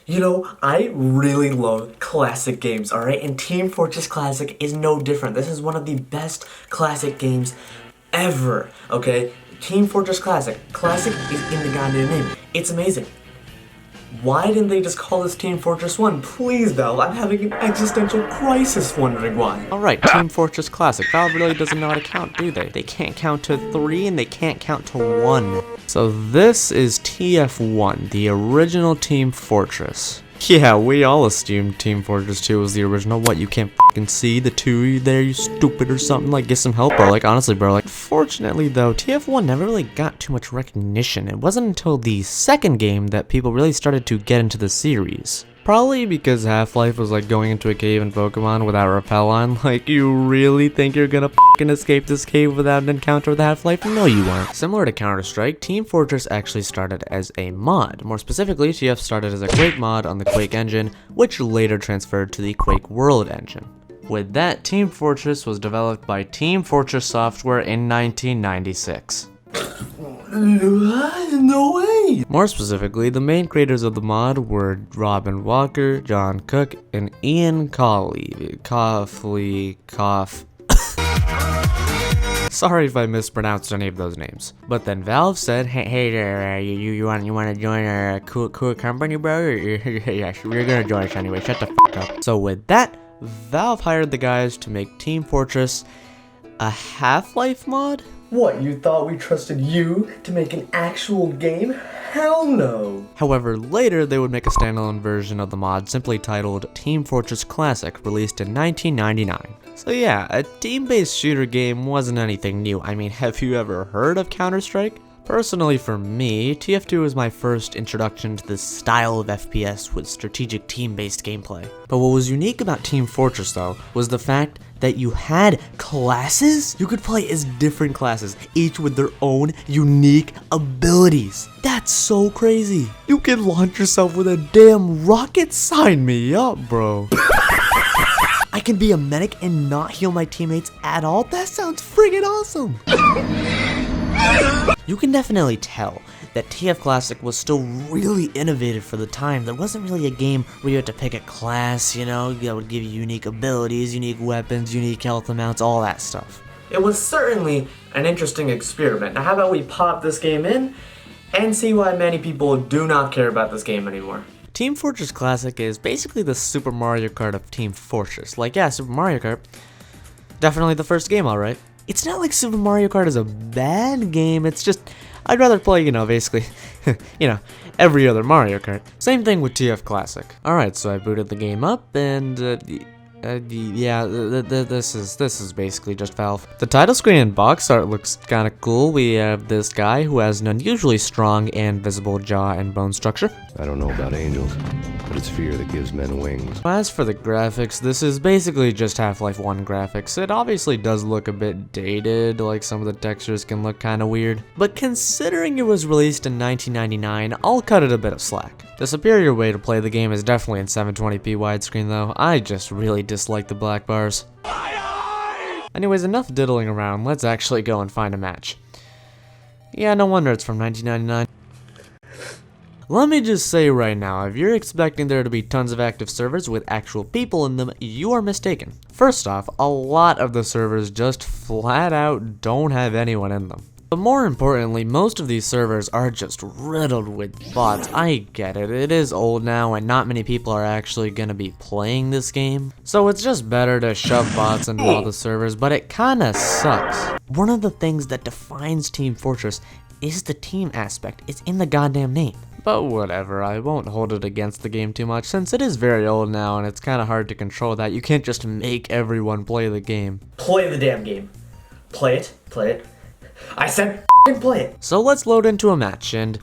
You know, I really love classic games, alright? And Team Fortress Classic is no different. This is one of the best classic games ever, okay? Team Fortress Classic. Classic is in the goddamn name. It's amazing. Why didn't they just call this Team Fortress 1? Please, Valve, I'm having an existential crisis wondering why. Alright, Team Fortress Classic. Valve really doesn't know how to count, do they? They can't count to 3 and they can't count to 1. So this is TF1, the original Team Fortress. Yeah, we all assumed Team Fortress 2 was the original. What, you can't fucking see the 2 there, you stupid or something? Like, get some help, bro. Like, honestly, bro. Like, fortunately, though, TF1 never really got too much recognition. It wasn't until the second game that people really started to get into the series. Probably because Half-Life was like going into a cave in Pokemon without rappel on. Like, you really think you're gonna fucking escape this cave without an encounter with Half-Life? No, you aren't. Similar to Counter-Strike, Team Fortress actually started as a mod. More specifically, TF started as a Quake mod on the Quake engine, which later transferred to the Quake World engine. With that, Team Fortress was developed by Team Fortress Software in 1996. No way! More specifically, the main creators of the mod were Robin Walker, John Cook, and Ian Coffey. Sorry if I mispronounced any of those names. But then Valve said, hey there, you want to join our cool company, bro? Yes, you're gonna join us anyway, shut the fuck up. So with that, Valve hired the guys to make Team Fortress a Half-Life mod? What, you thought we trusted you to make an actual game? Hell no! However, later they would make a standalone version of the mod simply titled Team Fortress Classic, released in 1999. So yeah, a team-based shooter game wasn't anything new. I mean, have you ever heard of Counter-Strike? Personally for me, TF2 was my first introduction to this style of FPS with strategic team-based gameplay. But what was unique about Team Fortress though, was the fact that you had classes? You could play as different classes, each with their own unique abilities. That's so crazy. You can launch yourself with a damn rocket, sign me up, bro. I can be a medic and not heal my teammates at all? That sounds friggin' awesome. You can definitely tell that TF Classic was still really innovative for the time. There wasn't really a game where you had to pick a class, you know, that would give you unique abilities, unique weapons, unique health amounts, all that stuff. It was certainly an interesting experiment. Now how about we pop this game in and see why many people do not care about this game anymore. Team Fortress Classic is basically the Super Mario Kart of Team Fortress. Like, yeah, Super Mario Kart, definitely the first game, alright. It's not like Super Mario Kart is a bad game, it's just, I'd rather play, you know, basically, you know, every other Mario Kart. Same thing with TF Classic. Alright, so I booted the game up, and, yeah, this is basically just Valve. The title screen and box art looks kinda cool. We have this guy who has an unusually strong and visible jaw and bone structure. I don't know about angels, but it's fear that gives men wings. As for the graphics, this is basically just Half-Life 1 graphics. It obviously does look a bit dated, like some of the textures can look kinda weird. But considering it was released in 1999, I'll cut it a bit of slack. The superior way to play the game is definitely in 720p widescreen though. I just really dislike the black bars. Anyways, enough diddling around, let's actually go and find a match. Yeah, no wonder it's from 1999. Let me just say right now, if you're expecting there to be tons of active servers with actual people in them, you are mistaken. First off, a lot of the servers just flat out don't have anyone in them. But more importantly, most of these servers are just riddled with bots. I get it, it is old now and not many people are actually gonna be playing this game. So it's just better to shove bots into all the servers, but it kinda sucks. One of the things that defines Team Fortress is the team aspect. It's in the goddamn name. But whatever, I won't hold it against the game too much since it is very old now and it's kinda hard to control that. You can't just make everyone play the game. Play the damn game. Play it. Play it. I said play it. So let's load into a match, and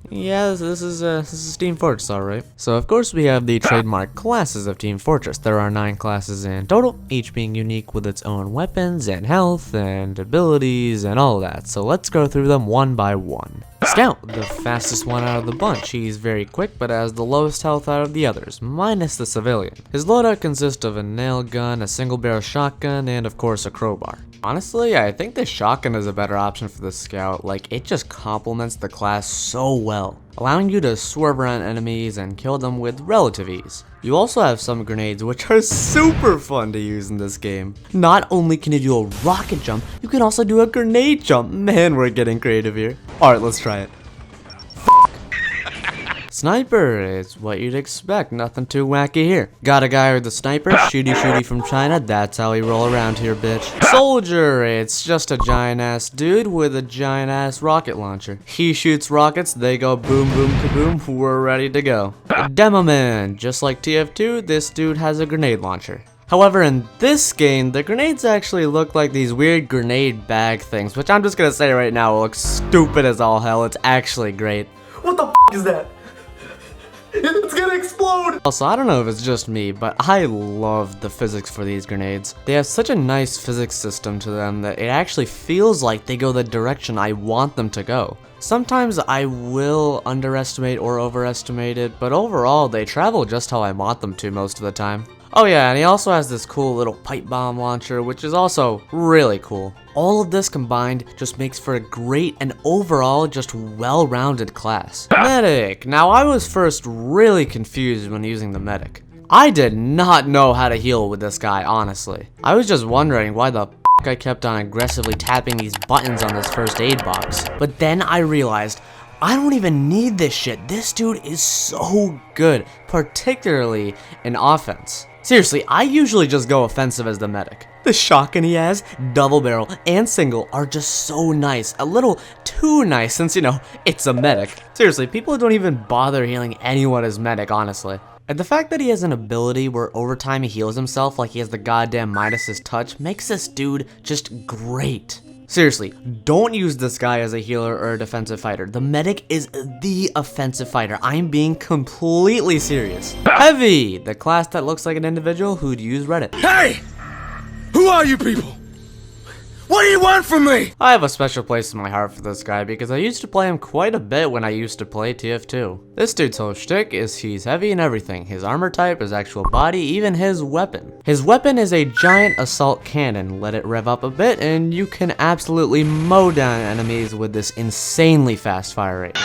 yeah, this is Team Fortress, alright. So of course we have the trademark classes of Team Fortress. There are 9 classes in total, each being unique with its own weapons and health and abilities and all that. So let's go through them one by one. Scout, the fastest one out of the bunch. He's very quick, but has the lowest health out of the others, minus the civilian. His loadout consists of a nail gun, a single barrel shotgun, and of course a crowbar. Honestly, I think the shotgun is a better option for the Scout, like it just complements the class so well, allowing you to swerve around enemies and kill them with relative ease. You also have some grenades which are super fun to use in this game. Not only can you do a rocket jump, you can also do a grenade jump. Man, we're getting creative here. Alright, let's try it. Sniper is what you'd expect, nothing too wacky here. Got a guy with a sniper, shooty from China, that's how we roll around here, bitch. Soldier, it's just a giant ass dude with a giant ass rocket launcher. He shoots rockets, they go boom boom kaboom, we're ready to go. Demo man, just like TF2, this dude has a grenade launcher. However, in this game, the grenades actually look like these weird grenade bag things, which I'm just gonna say right now looks stupid as all hell. It's actually great. What the is that? It's gonna explode! Also, I don't know if it's just me, but I love the physics for these grenades. They have such a nice physics system to them that it actually feels like they go the direction I want them to go. Sometimes I will underestimate or overestimate it, but overall they travel just how I want them to most of the time. Oh yeah, and he also has this cool little pipe bomb launcher, which is also really cool. All of this combined just makes for a great and overall just well-rounded class. Medic. Now I was first really confused when using the medic. I did not know how to heal with this guy, honestly. I was just wondering why the f*** I kept on aggressively tapping these buttons on this first aid box. But then I realized I don't even need this shit. This dude is so good, particularly in offense. Seriously, I usually just go offensive as the medic. The shotgun he has, double barrel, and single are just so nice. A little too nice since, you know, it's a medic. Seriously, people don't even bother healing anyone as medic, honestly. And the fact that he has an ability where over time he heals himself like he has the goddamn Midas's touch makes this dude just great. Seriously, don't use this guy as a healer or a defensive fighter. The medic is the offensive fighter. I'm being completely serious. Heavy, the class that looks like an individual who'd use Reddit. Hey! Who are you people? What do you want from me? I have a special place in my heart for this guy because I used to play him quite a bit when I used to play TF2. This dude's whole shtick is he's heavy in everything. His armor type, his actual body, even his weapon. His weapon is a giant assault cannon. Let it rev up a bit and you can absolutely mow down enemies with this insanely fast fire rate.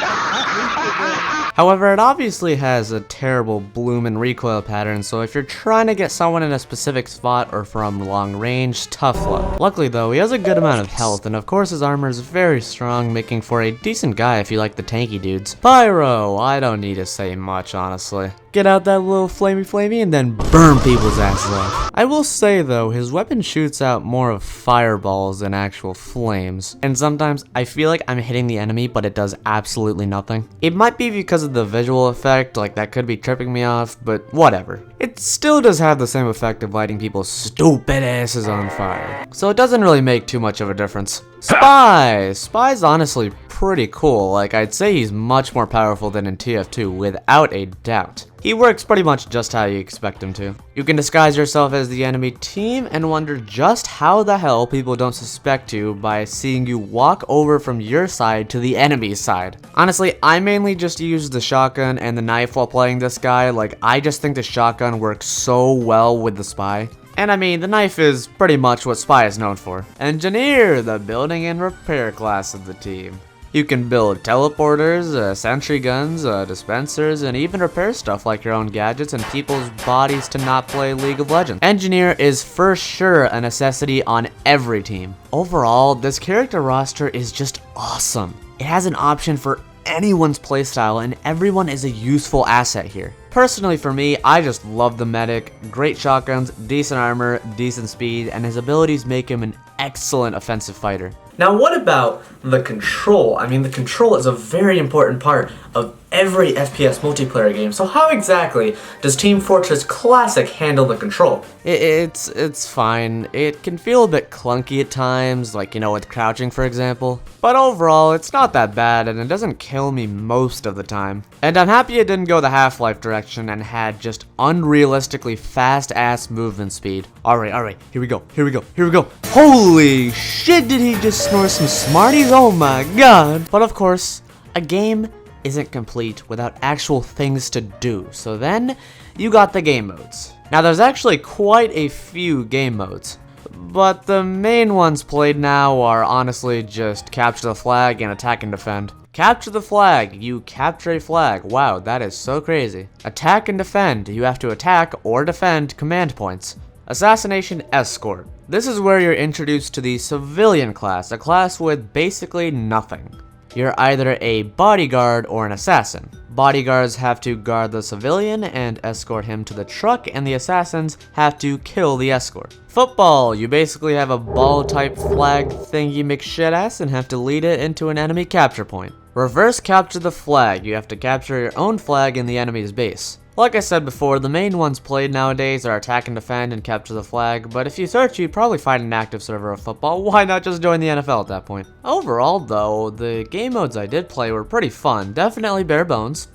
However, it obviously has a terrible bloom and recoil pattern, so if you're trying to get someone in a specific spot or from long range, tough luck. Luckily though, he has a good amount of health, and of course his armor is very strong, making for a decent guy if you like the tanky dudes. Spyro, I don't need to say much, honestly. Get out that little flamey and then burn people's asses off. I will say though, his weapon shoots out more of fireballs than actual flames. And sometimes I feel like I'm hitting the enemy, but it does absolutely nothing. It might be because of the visual effect, like that could be tripping me off, but whatever. It still does have the same effect of lighting people's stupid asses on fire. So it doesn't really make too much of a difference. Spy's honestly pretty cool. Like, I'd say he's much more powerful than in TF2 without a doubt. He works pretty much just how you expect him to. You can disguise yourself as the enemy team and wonder just how the hell people don't suspect you by seeing you walk over from your side to the enemy's side. Honestly, I mainly just use the shotgun and the knife while playing this guy. Like, I just think the shotgun works so well with the Spy. And I mean, the knife is pretty much what Spy is known for. Engineer, the building and repair class of the team. You can build teleporters, sentry guns, dispensers, and even repair stuff like your own gadgets and people's bodies to not play League of Legends. Engineer is for sure a necessity on every team. Overall, this character roster is just awesome. It has an option for anyone's playstyle and everyone is a useful asset here. Personally for me, I just love the medic. Great shotguns, decent armor, decent speed, and his abilities make him an excellent offensive fighter. Now what about the control? I mean, the control is a very important part of every FPS multiplayer game. So how exactly does Team Fortress Classic handle the control? It's fine. It can feel a bit clunky at times, like, you know, with crouching for example. But overall, it's not that bad and it doesn't kill me most of the time. And I'm happy it didn't go the Half-Life direction and had just unrealistically fast-ass movement speed. Alright, here we go. Holy shit, did he just snore some Smarties? Oh my god. But of course, A game isn't complete without actual things to do, so then you got the game modes. Now there's actually quite a few game modes, but the main ones played now are honestly just capture the flag and attack and defend. Capture the flag, you capture a flag. Wow, that is so crazy. Attack and defend, you have to attack or defend command points. Assassination Escort. This is where you're introduced to the civilian class, a class with basically nothing. You're either a bodyguard or an assassin. Bodyguards have to guard the civilian and escort him to the truck, and the assassins have to kill the escort. Football, you basically have a ball type flag thingy McShitass and have to lead it into an enemy capture point. Reverse capture the flag, you have to capture your own flag in the enemy's base. Like I said before, the main ones played nowadays are attack and defend and capture the flag, but if you search, you'd probably find an active server of football. Why not just join the NFL at that point? Overall though, the game modes I did play were pretty fun, definitely bare bones,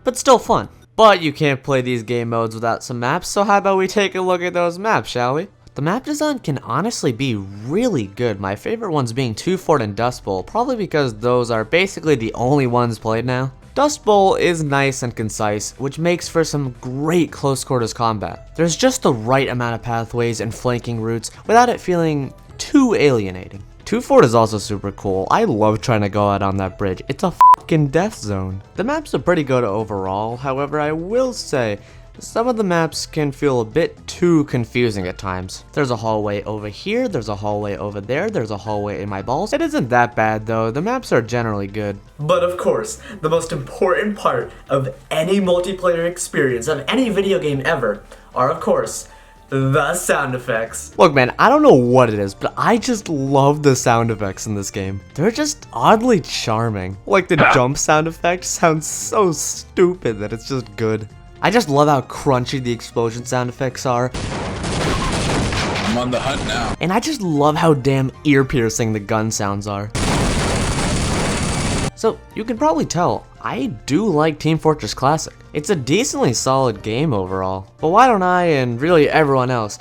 but still fun. But you can't play these game modes without some maps, so how about we take a look at those maps, shall we? The map design can honestly be really good, my favorite ones being Two Fort and Dust Bowl, probably because those are basically the only ones played now. Dust Bowl is nice and concise, which makes for some great close quarters combat. There's just the right amount of pathways and flanking routes without it feeling too alienating. Two Fort is also super cool. I love trying to go out on that bridge. It's a fucking death zone. The maps are pretty good overall, however I will say, some of the maps can feel a bit too confusing at times. There's a hallway over here, there's a hallway over there, there's a hallway in my balls. It isn't that bad though, the maps are generally good. But of course, the most important part of any multiplayer experience of any video game ever are of course the sound effects. Look man, I don't know what it is, but I just love the sound effects in this game. They're just oddly charming. Like the jump sound effect sounds so stupid that it's just good. I just love how crunchy the explosion sound effects are. I'm on the hunt now. And I just love how damn ear-piercing the gun sounds are. So, you can probably tell, I do like Team Fortress Classic. It's a decently solid game overall. But why don't I, and really everyone else,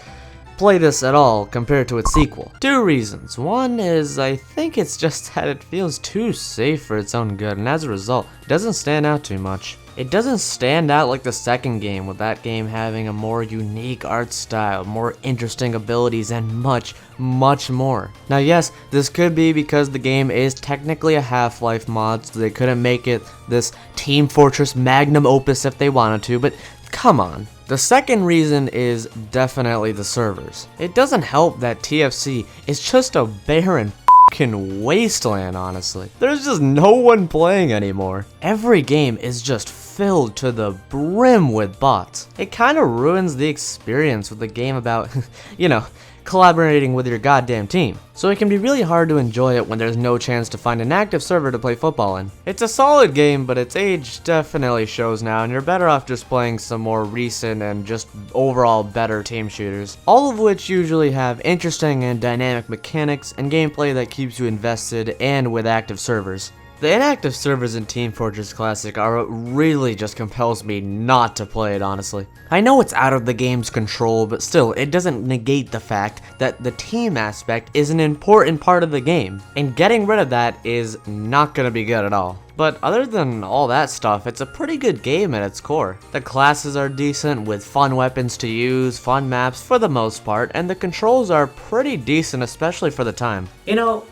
play this at all compared to its sequel? Two reasons. One is I think it's just that it feels too safe for its own good, and as a result, it doesn't stand out too much. It doesn't stand out like the second game, with that game having a more unique art style, more interesting abilities, and much, much more. Now yes, this could be because the game is technically a Half-Life mod, so they couldn't make it this Team Fortress magnum opus if they wanted to, but come on. The second reason is definitely the servers. It doesn't help that TFC is just a barren fucking wasteland, honestly. There's just no one playing anymore. Every game is just filled to the brim with bots. It kind of ruins the experience with the game about, you know, collaborating with your goddamn team. So it can be really hard to enjoy it when there's no chance to find an active server to play football in. It's a solid game, but its age definitely shows now, and you're better off just playing some more recent and just overall better team shooters. All of which usually have interesting and dynamic mechanics and gameplay that keeps you invested and with active servers. The inactive servers in Team Fortress Classic are what really just compels me not to play it, honestly. I know it's out of the game's control, but still, it doesn't negate the fact that the team aspect is an important part of the game, and getting rid of that is not gonna be good at all. But other than all that stuff, it's a pretty good game at its core. The classes are decent, with fun weapons to use, fun maps for the most part, and the controls are pretty decent, especially for the time. You know,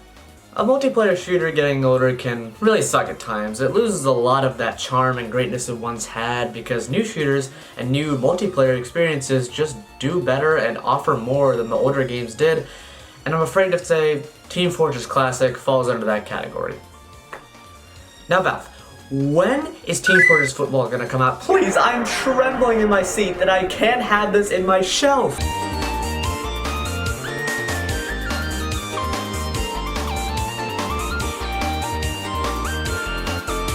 a multiplayer shooter getting older can really suck at times. It loses a lot of that charm and greatness it once had because new shooters and new multiplayer experiences just do better and offer more than the older games did, and I'm afraid to say Team Fortress Classic falls under that category. Now Valve, when is Team Fortress Football gonna come out? Please, I'm trembling in my seat that I can't have this in my shelf.